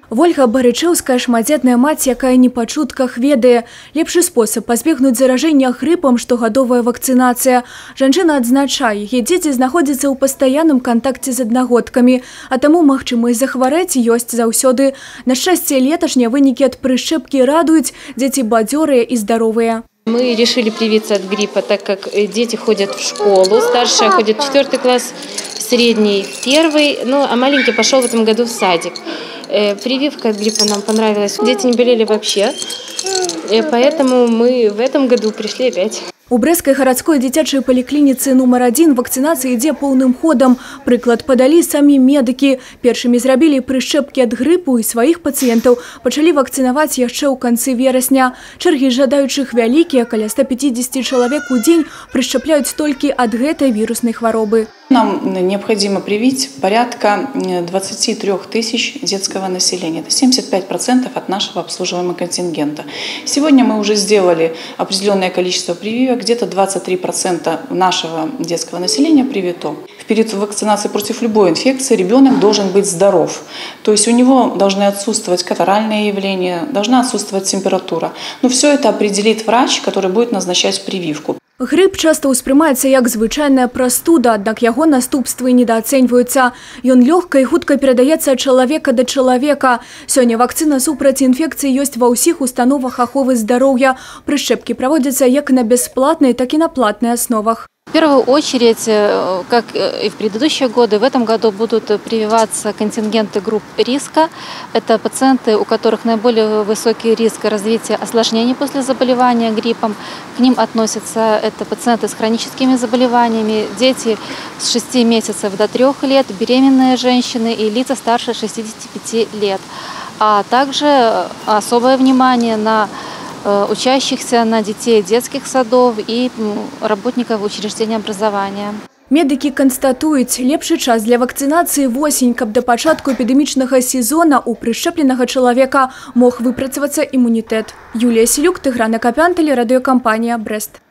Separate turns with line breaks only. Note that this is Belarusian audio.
Вольга Барычэўская шматдзетная маці, якая не па чутках ведае. Лепшы спосаб пазбегнуць заражэння грыпам штогадовая вакцынацыя. Жанчына адзначае, яе дзеці знаходзяцца ў пастаянным кантакце з аднагодкамі, а таму магчымасць захварэць ёсць заўсёды. На шчасце, леташнія вынікі ад прышчэпкі радуюць, дзеці бадзёрыя і здаровыя.
Мы решили привиться от гриппа, так как дети ходят в школу. Старшая ходит в 4 класс, средний в 1, а маленький пошел в этом году в садик. Прививка от гриппа нам понравилась. Дети не болели вообще, поэтому мы в этом году пришли опять.
У Брэсцкай гарадской дзіцячай паліклініцы нумар 1 вакцынацыя ідзе поўным ходам. Прыклад падалі самі медыкі. Першымі зрабілі прышчэпкі ад грыпу і сваіх пацыентаў пачалі вакцынаваць яшчэ ў канцы верасня. Чэргі жадаючых вялікія, каля 150 чалавек у дзень прышчапляюць толькі ад гэтай віруснай хваробы.
Нам необходимо привить порядка 23 тысяч детского населения. Это 75% от нашего обслуживаемого контингента. Сегодня мы уже сделали определенное количество прививок. Где-то 23% нашего детского населения привито. В период вакцинации против любой инфекции ребенок должен быть здоров. То есть у него должны отсутствовать катаральные явления, должна отсутствовать температура. Но все это определит врач, который будет назначать прививку.
Грып часто ўспрымаецца як звычайная прастуда, аднак яго наступствы недаацэньваюцца. Ён лёгка і хутка перадаецца ад чалавека да чалавека. Сёння вакцына супраць інфекцыі ёсць ва ўсіх установах аховы здароўя. Прышчэпкі праводзяцца як на бясплатнай, так і на платнай асновах.
В первую очередь, как и в предыдущие годы, в этом году будут прививаться контингенты групп риска. Это пациенты, у которых наиболее высокий риск развития осложнений после заболевания гриппом. К ним относятся это пациенты с хроническими заболеваниями, дети с 6 месяцев до 3 лет, беременные женщины и лица старше 65 лет. А также особое внимание на учащихся, на детей детских садов и работников учреждений образования.
Медыкі канстатуюць, лепшы час для вакцынацыі восень, каб да пачатку эпідэмічнага сезона у прышчэпленага чалавека мог выпрацавацца імунітэт. Юлія Селюк, Тыгран Акапян, тэлерадыёкампанія «Брэст».